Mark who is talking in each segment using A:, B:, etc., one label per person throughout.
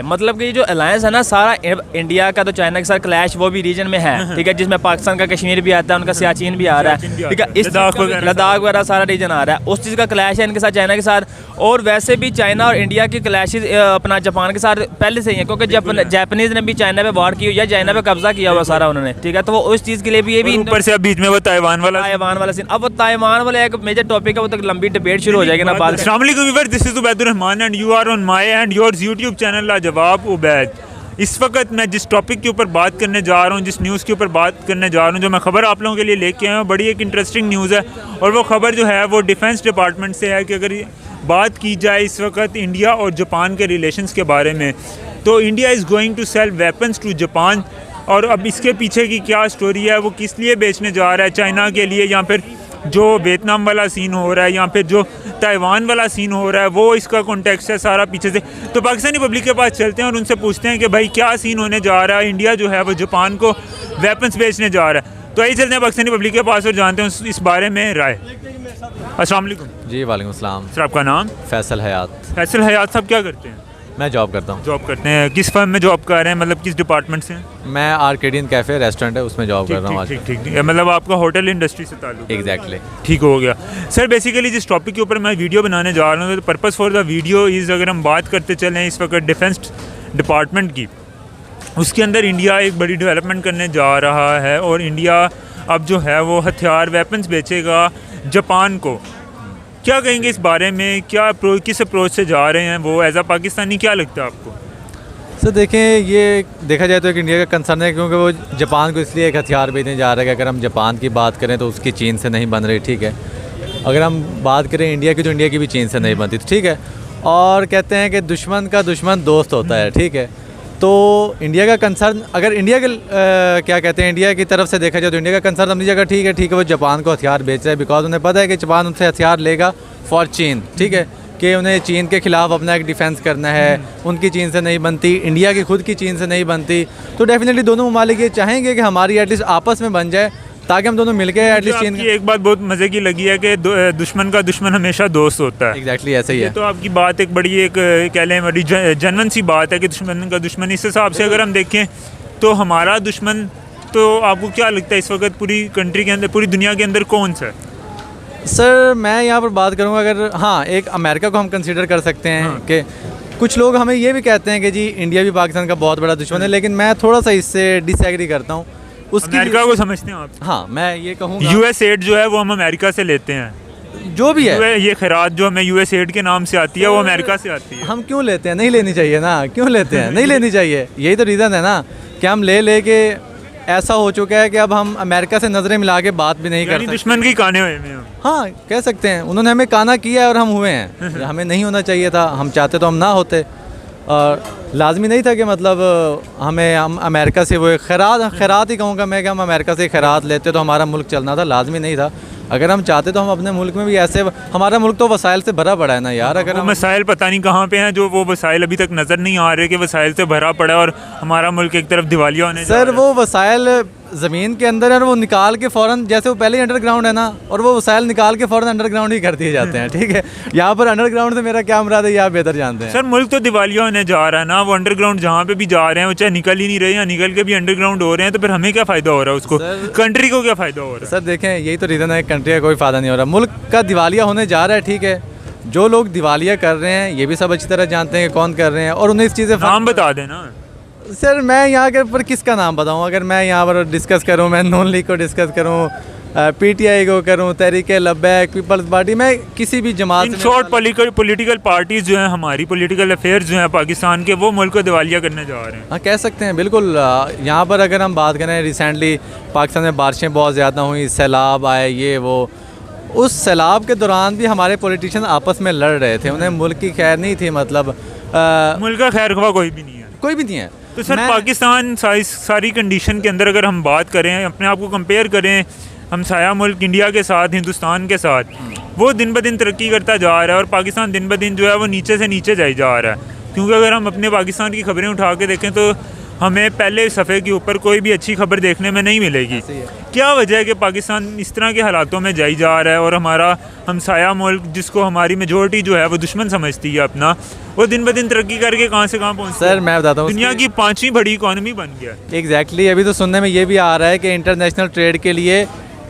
A: मतलब कि जो अलायंस है ना सारा इंडिया का तो चाइना के साथ क्लैश वो भी रीजन में है, ठीक है, जिसमें पाकिस्तान का कश्मीर भी आता है, उनका सियाचिन भी आ रहा है, ठीक है, इस लद्दाख वगैरह सारा रीजन आ रहा है, उस चीज़ का क्लैश है इनके साथ चाइना के साथ। और वैसे भी चाइना और इंडिया की क्लैशेज अपना जापान के साथ पहले से ही है, क्योंकि जापानीज ने भी चाइना पे वार की हुई है, चाइना पे कब्जा किया हुआ सारा उन्होंने, ठीक है, तो वो उस चीज़ के लिए भी ये भी
B: ऊपर से अब बीच में वो ताइवान वाला
A: सीन। अब वो ताइवान वाला एक मेजर टॉपिक है, वो तक लंबी डिबेट शुरू हो जाएगी ना बाद।
B: अस्सलाम वालेकुम viewers, this is Ubaidur Rahman and you are on my and yours YouTube channel Lajawab Ubaid. इस वक्त मैं जिस टॉपिक के ऊपर बात करने जा रहा हूँ, जिस न्यूज़ के ऊपर बात करने जा रहा हूँ, जो मैं ख़बर आप लोगों के लिए लेके आया हूँ, बड़ी एक इंटरेस्टिंग न्यूज़ है। और वो ख़बर जो है वो डिफेंस डिपार्टमेंट से है कि अगर बात की जाए इस वक्त इंडिया और जापान के रिलेशंस के बारे में, तो India is going to sell weapons to Japan. और अब इसके पीछे की क्या स्टोरी है, वो किस लिए बेचने जा रहा है, चाइना के लिए, या फिर जो वियतनाम वाला सीन हो रहा है, या फिर जो ताइवान वाला सीन हो रहा है, वो इसका कॉन्टेक्स्ट है सारा पीछे से। तो पाकिस्तानी पब्लिक के पास चलते हैं और उनसे पूछते हैं कि भाई क्या सीन होने जा रहा है, इंडिया जो है वो जापान को वेपन्स बेचने जा रहा है। तो आइए चलते हैं पाकिस्तानी पब्लिक के पास और जानते हैं इस बारे में राय। अस्सलाम वालेकुम।
C: जी वालेकुम सलाम।
B: सर आपका नाम?
C: फैसल हयात।
B: फैसल हयात साहब क्या करते हैं?
C: मैं जॉब करता हूँ।
B: जॉब करते हैं, किस फर्म में जॉब कर रहे हैं, मतलब किस डिपार्टमेंट से?
C: मैं आर्केडियन कैफ़े रेस्टोरेंट है उसमें जॉब कर रहा हूँ आज।
B: ठीक, मतलब आपका होटल इंडस्ट्री से ताल्लुक?
C: एग्जैक्टली।
B: ठीक हो गया सर। बेसिकली जिस टॉपिक के ऊपर मैं वीडियो बनाने जा रहा हूँ, तो purpose for the video is, अगर हम बात करते चलें इस वक्त डिफेंस डिपार्टमेंट की, उसके अंदर इंडिया एक बड़ी डेवलपमेंट करने जा रहा है और इंडिया अब जो है वो हथियार वेपन्स बेचेगा जापान को। क्या कहेंगे इस बारे में, क्या किस अप्रोच से जा रहे हैं वो एज आ पाकिस्तानी, क्या लगता है आपको?
C: सर देखें, ये देखा जाए तो एक इंडिया का कंसर्न है, क्योंकि वो जापान को इसलिए एक हथियार बेचने जा रहा है कि अगर हम जापान की बात करें तो उसकी चीन से नहीं बन रही, ठीक है। अगर हम बात करें इंडिया की तो इंडिया की भी चीन से नहीं बनती, ठीक है। और कहते हैं कि दुश्मन का दुश्मन दोस्त होता है, ठीक है। तो इंडिया का कंसर्न, अगर इंडिया के क्या कहते हैं, इंडिया की तरफ से देखा जाए तो इंडिया का कंसर्न अपनी जगह ठीक है, वो जापान को हथियार बेच रहा है, बिकॉज उन्हें पता है कि जापान उनसे हथियार लेगा फॉर चीन, ठीक है, कि उन्हें चीन के ख़िलाफ़ अपना एक डिफेंस करना है। उनकी चीन से नहीं बनती, इंडिया की खुद की चीन से नहीं बनती, तो डेफिनेटली दोनों ममालिक ये चाहेंगे कि हमारी एटलीस्ट आपस में बन जाए, ताकि हम दोनों मिलके एटलीस्ट चीन।
B: एक बात बहुत मज़े की लगी है कि दुश्मन का दुश्मन हमेशा दोस्त होता है।
C: एग्जैक्टली ऐसे ही है।
B: तो आपकी बात एक बड़ी एक कह लें बड़ी जनवन सी बात है कि दुश्मन का दुश्मन। इस हिसाब से अगर हम देखें तो हमारा दुश्मन, तो आपको क्या लगता है इस वक्त पूरी कंट्री के अंदर, पूरी दुनिया के अंदर कौन सा है?
C: सर मैं यहाँ पर बात करूँगा, अगर हाँ एक अमेरिका को हम कंसीडर कर सकते हैं, कि कुछ लोग हमें ये भी कहते हैं कि जी इंडिया भी पाकिस्तान का बहुत बड़ा दुश्मन है, लेकिन मैं थोड़ा सा इससे डिसएग्री करता हूँ। उसकी
B: अमेरिका को समझते हैं आप?
C: हाँ, मैं ये कहूँगा
B: US एड जो है वो हम अमेरिका से लेते हैं,
C: जो भी है
B: ये खैरात जो हमें US एड के नाम से आती है वो अमेरिका से आती है।
C: हम क्यों लेते हैं? नहीं लेनी चाहिए ना, क्यों लेते हैं? नहीं लेनी चाहिए, यही तो रीज़न है ना कि हम ले के ऐसा हो चुका है कि अब हम अमेरिका से नज़रें मिला के बात भी नहीं कर सकते।
B: दुश्मन की काने हुए हैं।
C: हाँ कह सकते हैं, उन्होंने हमें काना किया है और हम हुए हैं। हमें नहीं होना चाहिए था, हम चाहते तो हम ना होते, और लाजमी नहीं था कि मतलब हम अमेरिका से वो खैरात ही कहूँगा मैं, कि हम अमेरिका से खैरात लेते तो हमारा मुल्क चलना था, लाजमी नहीं था। अगर हम चाहते तो हम अपने मुल्क में भी ऐसे, हमारा मुल्क तो वसाइल से भरा पड़ा है ना यार। अगर
B: वसाइल पता नहीं कहाँ पे हैं, जो वो वसाइल अभी तक नज़र नहीं आ रहे कि वसाइल से भरा पड़ा है और हमारा मुल्क एक तरफ दिवालिया होने।
C: सर वो वसाइल ज़मीन के अंदर है और वो निकाल के फ़ौरन, जैसे वो पहले ही अंडरग्राउंड है ना, और वो वसाइल निकाल के फ़ौरन अंडरग्राउंड ही कर दिए जाते हैं, ठीक है। यहाँ पर अंडरग्राउंड से मेरा क्या मुराद है, ये आप बेहतर जानते हैं।
B: सर मुल्क तो दिवालिया होने जा रहा है ना, वो अंडरग्राउंड जहाँ पे भी जा रहे हैं वो चाहे निकल ही नहीं रहे या निकल के भी अंडरग्राउंड हो रहे हैं, तो फिर हमें क्या फ़ायदा हो रहा है, उसको कंट्री को क्या फ़ायदा हो रहा है?
C: सर देखें, यही तो रीज़न है, कंट्री का कोई फ़ायदा नहीं हो रहा, मुल्क का दिवालिया होने जा रहा है, ठीक है। जो लोग दिवालिया कर रहे हैं ये भी सब अच्छी तरह जानते हैं कि कौन कर रहे हैं, और उन्हें इस चीज़ से
B: नाम बता देना।
C: सर मैं यहाँ के पर किसका नाम बताऊँ? अगर मैं यहाँ पर डिस्कस करूँ, मैं नून लीग को डिस्कस करूँ, PTI को करूँ, तहरीक लब्बैक, पीपल्स पार्टी, मैं किसी भी जमात,
B: इन शॉर्ट पॉलिटिकल पार्टीज़ जो हैं, हमारी पॉलिटिकल अफेयर्स जो हैं पाकिस्तान के, वो मुल्क को दिवालिया करने जा रहे हैं।
C: हाँ कह सकते हैं बिल्कुल। यहाँ पर अगर हम बात करें, रिसेंटली पाकिस्तान में बारिशें बहुत ज़्यादा हुई, सैलाब आए, ये वो, उस सैलाब के दौरान भी हमारे पॉलिटिशियन आपस में लड़ रहे थे, उन्हें मुल्क की खैर नहीं थी, मतलब
B: मुल्क का खैर ख्वाह कोई भी नहीं है,
C: कोई भी नहीं है।
B: तो सर पाकिस्तान सारी कंडीशन के अंदर अगर हम बात करें, अपने आप को कंपेयर करें हम साया मुल्क इंडिया के साथ, हिंदुस्तान के साथ, वो दिन ब दिन तरक्की करता जा रहा है और पाकिस्तान दिन ब दिन जो है वो नीचे से नीचे जाई जा रहा है। क्योंकि अगर हम अपने पाकिस्तान की खबरें उठा के देखें तो हमें पहले सफ़े के ऊपर कोई भी अच्छी खबर देखने में नहीं मिलेगी। क्या वजह है कि पाकिस्तान इस तरह के हालातों में जाई जा रहा है और हमारा हमसाया मुल्क जिसको हमारी मेजोरिटी जो है वो दुश्मन समझती है अपना, वो दिन ब दिन तरक्की करके कहाँ से कहाँ पहुँच।
C: सर मैं बताता हूँ,
B: दुनिया की 5वीं बड़ी इकॉनमी बन गया।
C: एग्जैक्टली अभी तो सुनने में ये भी आ रहा है कि इंटरनेशनल ट्रेड के लिए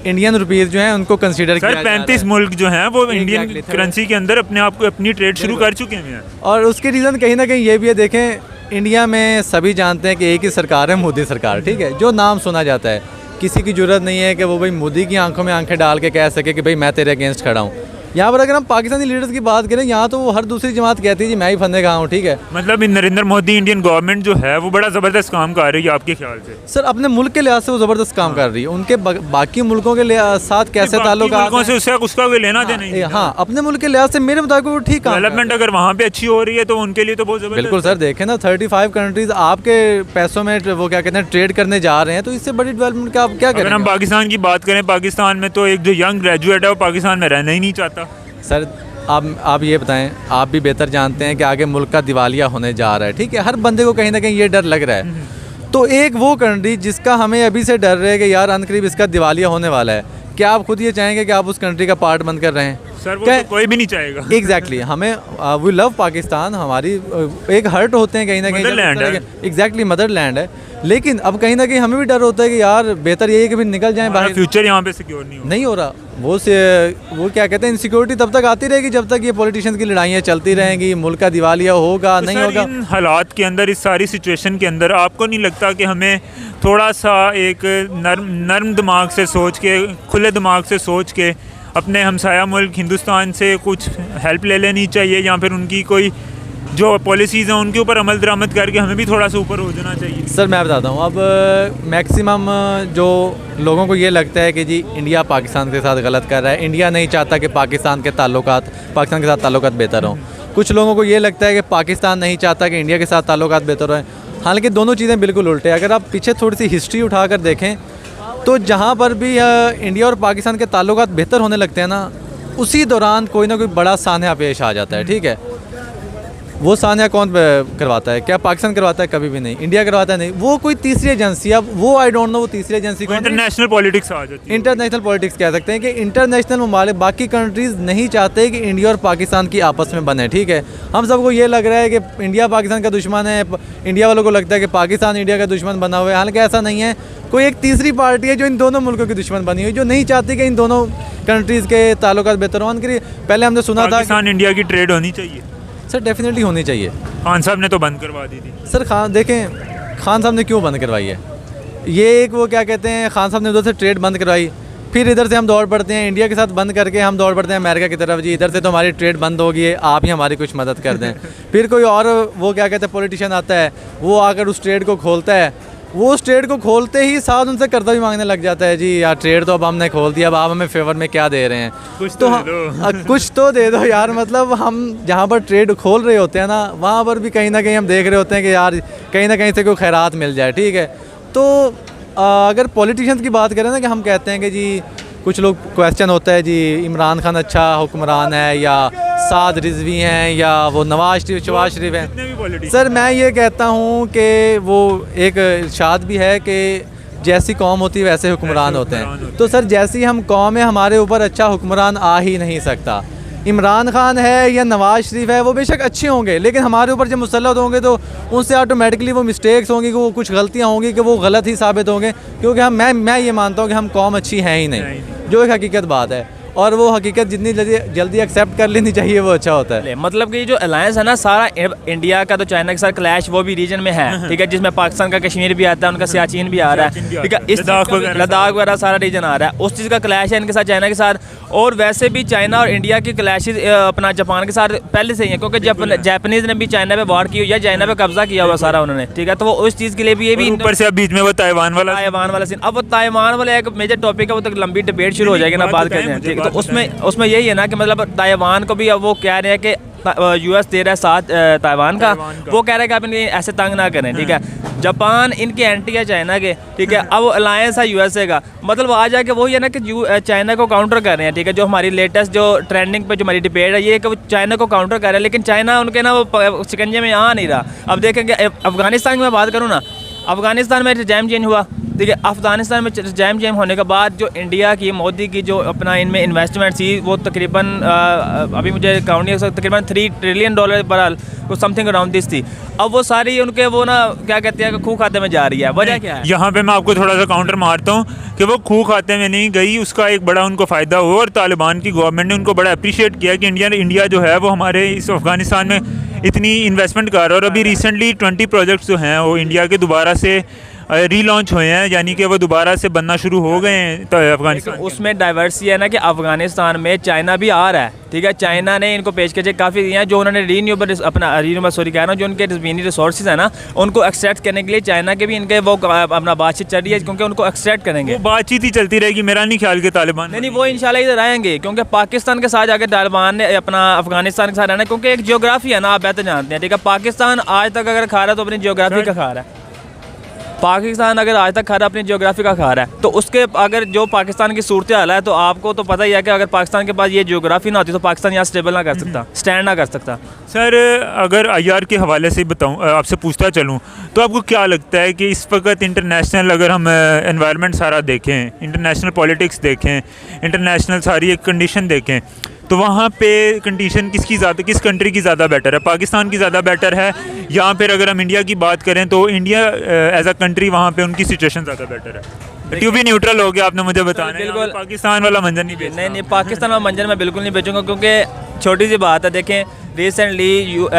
C: इंडियन रुपीज़ जो हैं उनको कंसीडर किया जा रहा है।
B: 35 मुल्क जो हैं वो इंडियन
C: Exactly,
B: करेंसी के अंदर अपने आप को अपनी ट्रेड शुरू कर चुके हैं।
C: और उसके रीज़न कहीं ना कहीं ये भी है, देखें इंडिया में सभी जानते हैं कि एक ही सरकार है, मोदी सरकार, ठीक है, जो नाम सुना जाता है। किसी की ज़रूरत नहीं है कि वो भाई मोदी की आंखों में आंखें डाल के कह सके कि भाई मैं तेरे अगेंस्ट खड़ा हूँ। यहाँ पर अगर हम पाकिस्तानी लीडर्स की बात करें, यहाँ तो वो हर दूसरी जमात कहती है जी मैं ही फंदे कहाँ हूँ, ठीक है।
B: मतलब नरेंद्र मोदी इंडियन गवर्नमेंट जो है वो बड़ा ज़बरदस्त काम कर रही है आपके ख्याल से?
C: सर अपने मुल्क के लिहाज से वो ज़बरदस्त काम कर रही है, उनके बाकी मुल्कों के साथ कैसे ताल्लुकात
B: से उसका कोई लेना देना नहीं।
C: हाँ, अपने मुल्क के लिहाज से मेरे मुताबिक वो ठीक काम कर रही है।
B: डेवलपमेंट अगर वहाँ पे अच्छी हो रही है तो उनके लिए तो बहुत ज़बरदस्त।
C: बिल्कुल सर, देखें ना 35 कंट्रीज आपके पैसों में वो क्या कहते हैं ट्रेड करने जा रहे हैं, तो इससे बड़ी डेवलपमेंट का आप क्या करें।
B: अगर हम पाकिस्तान की बात करें, पाकिस्तान में तो एक जो यंग ग्रेजुएट है वो पाकिस्तान में रहना ही नहीं चाहता।
C: सर आप ये बताएं, आप भी बेहतर जानते हैं कि आगे मुल्क का दिवालिया होने जा रहा है, ठीक है, हर बंदे को कहीं ना कहीं ये डर लग रहा है। तो एक वो कंट्री जिसका हमें अभी से डर रहे कि यार अनकरीब इसका दिवालिया होने वाला है, क्या आप खुद ये चाहेंगे कि आप उस कंट्री का पार्ट बन कर रहे हैं?
B: सर वो तो कोई भी नहीं चाहेगा।
C: एग्जैक्टली हमें वी लव पाकिस्तान, हमारी एक हर्ट होते हैं कहीं ना कहीं,
B: मदरलैंड है।
C: एग्जैक्टली मदरलैंड है, लेकिन अब कहीं ना कहीं हमें भी डर होता है कि यार बेहतर यही है कि भी निकल जाएं बाहर।
B: फ्यूचर यहाँ पे सिक्योर नहीं
C: हो रहा। वो क्या कहते हैं, इनसिक्योरिटी तब तक आती रहेगी जब तक ये पॉलिटिशियंस की लड़ाइयाँ चलती रहेंगी, मुल्क का दिवालिया होगा
B: तो
C: नहीं होगा।
B: इन हालात के अंदर, इस सारी सिचुएशन के अंदर आपको नहीं लगता कि हमें थोड़ा सा एक नर्म दिमाग से सोच के, खुले दिमाग से सोच के अपने हमसाया मुल्क हिंदुस्तान से कुछ हेल्प ले लेनी चाहिए, या फिर उनकी कोई जो पॉलिसीज़ हैं उनके ऊपर अमल दरामद करके हमें भी थोड़ा सा ऊपर हो जाना चाहिए?
C: सर मैं बताता हूँ, अब मैक्सिमम जो लोगों को ये लगता है कि जी इंडिया पाकिस्तान के साथ गलत कर रहा है, इंडिया नहीं चाहता कि पाकिस्तान के साथ ताल्लुकात बेहतर हों। कुछ लोगों को ये लगता है कि पाकिस्तान नहीं चाहता कि इंडिया के साथ ताल्लुकात बेहतर हों। हालांकि दोनों चीज़ें बिल्कुल उल्टे हैं। अगर आप पीछे थोड़ी सी हिस्ट्री उठा कर देखें तो जहाँ पर भी इंडिया और पाकिस्तान के ताल्लुकात बेहतर होने लगते हैं ना, उसी दौरान कोई ना कोई बड़ा सान्या पेश आ जाता है, ठीक है। वो सान्या कौन करवाता है? क्या पाकिस्तान करवाता है? कभी भी नहीं। इंडिया करवाता है? नहीं। वो कोई तीसरी एजेंसी, अब वो आई डोंट नो वो तीसरी एजेंसी कौन।
B: इंटरनेशनल पॉलिटिक्स आ जाती है।
C: इंटरनेशनल पॉलिटिक्स कह सकते हैं कि इंटरनेशनल ममालिक, बाकी कंट्रीज़ नहीं चाहते कि इंडिया और पाकिस्तान की आपस में बने, ठीक है। हम सबको ये लग रहा है कि इंडिया पाकिस्तान का दुश्मन है, इंडिया वालों को लगता है कि पाकिस्तान इंडिया का दुश्मन बना हुआ है। हालांकि ऐसा नहीं है, कोई एक तीसरी पार्टी है जो इन दोनों मुल्कों की दुश्मन बनी हुई, जो नहीं चाहती कि इन दोनों कंट्रीज़ के ताल्लुकात बेहतर हों। पहले हमने सुना था
B: पाकिस्तान इंडिया की ट्रेड होनी चाहिए।
C: सर डेफिनेटली होनी चाहिए।
B: खान साहब ने तो बंद करवा दी थी।
C: सर खान साहब ने क्यों बंद करवाई है? ये एक वो क्या कहते हैं, खान साहब ने उधर से ट्रेड बंद करवाई, फिर इधर से हम दौड़ पड़ते हैं इंडिया के साथ बंद करके हम दौड़ पड़ते हैं अमेरिका की तरफ, जी इधर से तो हमारी ट्रेड बंद होगी है, आप ही हमारी कुछ मदद कर दें। फिर कोई और वो क्या कहते हैं पॉलिटिशियन आता है, वो आकर उस ट्रेड को खोलता है, वो उस ट्रेड को खोलते ही साथ उनसे कर्जा भी मांगने लग जाता है, जी यार ट्रेड तो अब हमने खोल दिया, अब आप हमें फेवर में क्या दे रहे हैं?
B: कुछ तो दे दो।
C: कुछ तो दे दो यार। मतलब हम जहाँ पर ट्रेड खोल रहे होते हैं ना, वहाँ पर भी कहीं ना कहीं हम देख रहे होते हैं कि यार कहीं ना कहीं से कोई खैरात मिल जाए, ठीक है। तो अगर पॉलिटिशियंस की बात करें ना, कि हम कहते हैं कि जी कुछ लोग क्वेश्चन होता है जी इमरान खान अच्छा हुक्मरान है या साद रिजवी हैं या वो नवाज शरीफ हैं। सर मैं ये कहता हूँ कि वो एक इरशाद भी है कि जैसी कौम होती है वैसे हुक्मरान होते हैं। तो सर जैसी हम कौम है, हमारे ऊपर अच्छा हुक्मरान आ ही नहीं सकता। इमरान खान है या नवाज शरीफ है, वो बेशक अच्छे होंगे, लेकिन हमारे ऊपर जब मुसल्लत होंगे तो उनसे ऑटोमेटिकली वो मिस्टेक्स होंगी, कि वो कुछ गलतियाँ होंगी कि वो गलत ही साबित होंगे, क्योंकि मैं ये मानता हूँ कि हम कौम अच्छी है ही नहीं, जो एक हकीकत बात है। और वो हकीकत जितनी जल्दी एक्सेप्ट कर लेनी चाहिए वो अच्छा होता है।
A: मतलब कि जो अलायंस है ना, सारा इंडिया का तो चाइना के साथ क्लैश वो भी रीजन में है, ठीक है, जिसमें पाकिस्तान का कश्मीर भी आता है, उनका सियाचिन भी आ रहा है, ठीक है, इस लद्दाख वगैरह सारा रीजन आ रहा है, उस चीज़ का क्लैश है इनके साथ, चाइना के साथ। और वैसे भी चाइना और इंडिया की क्लैशेज अपना जापान के साथ पहले से ही है, क्योंकि जापानीज़ ने भी चाइना पे वॉर की हुई है, चाइना पे कब्जा किया हुआ सारा उन्होंने, ठीक है। तो वो उस चीज़ के लिए भी ये भी
B: ऊपर से बीच में वो ताइवान वाला
A: सीन। अब वो ताइवान वाला एक मेजर टॉपिक है, वो तक लंबी डिबेट शुरू हो जाएगी ना, बात करते हैं, ठीक है। तो उसमें यही है ना कि मतलब ताइवान को भी अब वो कह रहे हैं कि यूएस दे रहा है साथ ताइवान का, वो कह रहा है कि आप इनके ऐसे तंग ना करें, ठीक है। जापान इनके एंटी है चाइना के, ठीक है। अब अलायंस है यूएसए का, मतलब आ जाके वही है ना कि चाइना को काउंटर कर रहे हैं, ठीक है। जो हमारी लेटेस्ट जो ट्रेंडिंग पे जो हमारी डिबेट है, ये है कि वो चाइना को काउंटर कर रहे हैं, लेकिन चाइना उनके ना वो शिकंजे में आ नहीं रहा। अब देखेंगे अफगानिस्तान की मैं बात करूँ ना, अफ़गानिस्तान में रिजाइम चेंज हुआ, ठीक है। अफ़गानिस्तान में रिजाइम चेंज होने के बाद जो इंडिया की मोदी की जो अपना इनमें इन्वेस्टमेंट थी वो तकरीबन अभी मुझे काउंट नहीं, तकरीबन $3 ट्रिलियन बरल कुछ समथिंग अराउंड दिस थी। अब वो सारी उनके वो ना क्या कहते हैं कि खूह खाते में जा रही है। वजह क्या है?
B: यहाँ पे मैं आपको थोड़ा सा काउंटर मारता हूँ कि वो खूह खाते में नहीं गई, उसका एक बड़ा उनको फ़ायदा हुआ और तालिबान की गवर्नमेंट ने उनको बड़ा अप्रिशिएट किया कि इंडिया जो है वो हमारे इस अफ़गानिस्तान में इतनी इन्वेस्टमेंट कर रहा है। और अभी रिसेंटली 20 प्रोजेक्ट्स जो हैं वो इंडिया के दोबारा से रीलॉन्च हुए हैं, यानी कि वो दोबारा से बनना शुरू हो गए हैं तो अफगानिस्तान।
A: उसमें डाइवर्सिटी है ना कि अफगानिस्तान में चाइना भी आ रहा है, ठीक है। चाइना ने इनको पेशकशें काफ़ी दी हैं, जो उन्होंने रीन्यूएबल कह रहा हूँ, जो उनके ज़मीनी रिसोर्सेज है ना उनको एक्सट्रैक्ट करने के लिए चाइना के भी इनके वो अपना बातचीत चल रही है, क्योंकि उनको एक्सट्रैक्ट करेंगे।
B: वो बातचीत ही चलती रहेगी, मेरा नहीं ख्याल के तालिबान
A: नहीं वो इंशाल्लाह इधर आएंगे, क्योंकि पाकिस्तान के साथ जाकर तालिबान ने अपना अफगानिस्तान के साथ रहना, क्योंकि एक जियोग्राफी है ना, आप बेहतर जानते हैं, ठीक है। पाकिस्तान आज तक अगर खा रहा है तो अपनी जियोग्राफी का खा रहा है। पाकिस्तान अगर आज तक खा रहा है अपनी जियोग्राफी का खा रहा है, तो उसके अगर जो पाकिस्तान की सूरत हाल है तो आपको तो पता ही है कि अगर पाकिस्तान के पास ये जियोग्राफी ना होती तो पाकिस्तान यहाँ स्टेबल ना कर सकता, स्टैंड ना कर सकता।
B: सर अगर IR के हवाले से बताऊँ, आपसे पूछता चलूँ तो आपको क्या लगता है कि इस वक्त इंटरनेशनल अगर हम एनवायरनमेंट सारा देखें, इंटरनेशनल पॉलिटिक्स देखें, इंटरनेशनल सारी एक कंडीशन देखें, तो वहाँ पे कंडीशन किस कंट्री की ज़्यादा बेटर है? पाकिस्तान की ज़्यादा बेटर है, या फिर अगर हम इंडिया की बात करें तो इंडिया एज अ कंट्री वहाँ पे उनकी सिचुएशन ज़्यादा बेटर है? ट्यूब भी न्यूट्रल हो गया, आपने मुझे बताना है।
A: बिल्कुल
B: पाकिस्तान वाला मंजर नहीं बेचना।
A: नहीं पाकिस्तान वाला मंजर मैं बिल्कुल नहीं बेचूंगा, क्योंकि छोटी सी बात है, देखें रिसेंटली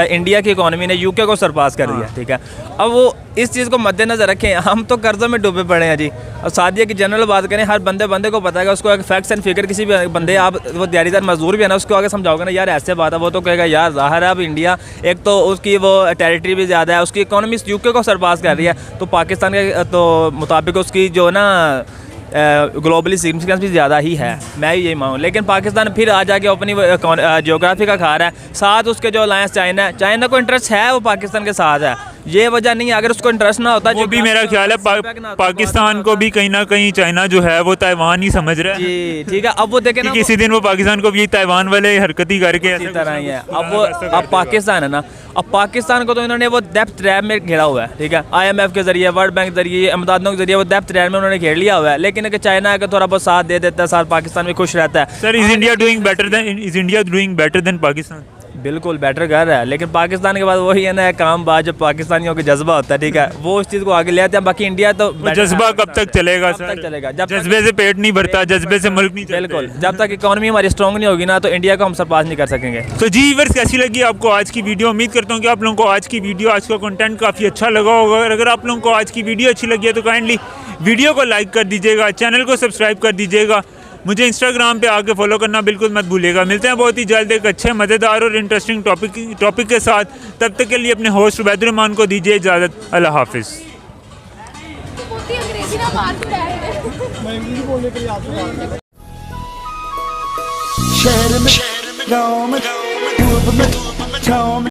A: इंडिया की इकोनॉमी ने UK को सरपास कर दिया, ठीक है। अब वो इस चीज़ को मद्देनजर रखें, हम तो कर्ज़ों में डूबे पड़े हैं जी। और सादिया की जनरल बात करें, हर बंदे को पता है, उसको एक फैक्ट्स एंड फिगर किसी भी बंदे, आप वो दिहाड़ीदार मजदूर भी है ना, उसको आगे समझाओगे ना यार ऐसे बात है, वो तो कहेगा यार ज़ाहिर है अब इंडिया एक तो उसकी वो टेरिटरी भी ज़्यादा है, उसकी इकोनॉमी UK को सरपास कर रही है, तो पाकिस्तान के तो मुताबिक उसकी जो ना ग्लोबली सिग्निफिकेंस भी ज़्यादा ही है, मैं भी यही मानूँ। लेकिन पाकिस्तान फिर आ जाके अपनी जियोग्राफी का खा रहा है, साथ उसके जो अलायंस चाइना को इंटरेस्ट है, वो पाकिस्तान के साथ है, ये वजह नहीं है। अगर उसको इंटरेस्ट ना होता,
B: वो भी मेरा ख्याल है पाकिस्तान को भी कहीं ना कहीं चाइना जो है वो ताइवान ही समझ रहा है
A: जी, ठीक है। अब वो देखें ना,
B: किसी दिन वो पाकिस्तान को भी ताइवान वाले हरकती करके
A: इसी तरह ही है। अब पाकिस्तान है ना, अब पाकिस्तान को तो इन्होंने वो डेप्थ ट्रैप में घेरा हुआ है, ठीक है। IMF के जरिए, वर्ल्ड बैंक के जरिए, अमदादों के जरिए वो डेप्थ ट्रैप में उन्होंने घेर लिया हुआ है। लेकिन अगर चाइना अगर थोड़ा बहुत साथ दे देता है, साथ पाकिस्तान भी खुश रहता है।
B: Sir is India doing better than Pakistan?
A: बिल्कुल बेटर कर रहा है, लेकिन पाकिस्तान के बाद वही है ना काम बात, जब पाकिस्तानियों का जज्बा होता है, ठीक है, वो उस चीज़ को आगे ले आते हैं। बाकी इंडिया तो
B: जज्बा कब तक चलेगा सर?
A: तक चलेगा
B: जज्बे से पेट नहीं भरता, जज्बे से मुल्क नहीं चलता।
A: बिल्कुल, जब तक इकोनॉमी हमारी स्ट्रॉन्ग नहीं होगी ना तो इंडिया को हम सरपास नहीं कर सकेंगे।
B: तो जी व्यूअर्स, कैसी लगी आपको आज की वीडियो? उम्मीद करता हूँ कि आप लोगों को आज की वीडियो, आज का कंटेंट काफ़ी अच्छा लगा होगा। अगर आप लोगों को आज की वीडियो अच्छी लगी है तो काइंडली वीडियो को लाइक कर दीजिएगा, चैनल को सब्सक्राइब कर दीजिएगा, मुझे इंस्टाग्राम पे आके फॉलो करना बिल्कुल मत भूलिएगा। मिलते हैं बहुत ही जल्द एक अच्छे, मज़ेदार और इंटरेस्टिंग टॉपिक के साथ। तब तक के लिए अपने होस्ट उबैदुर रहमान को दीजिए इजाज़त। अल्लाह हाफिज़।
D: शहर में गाँव में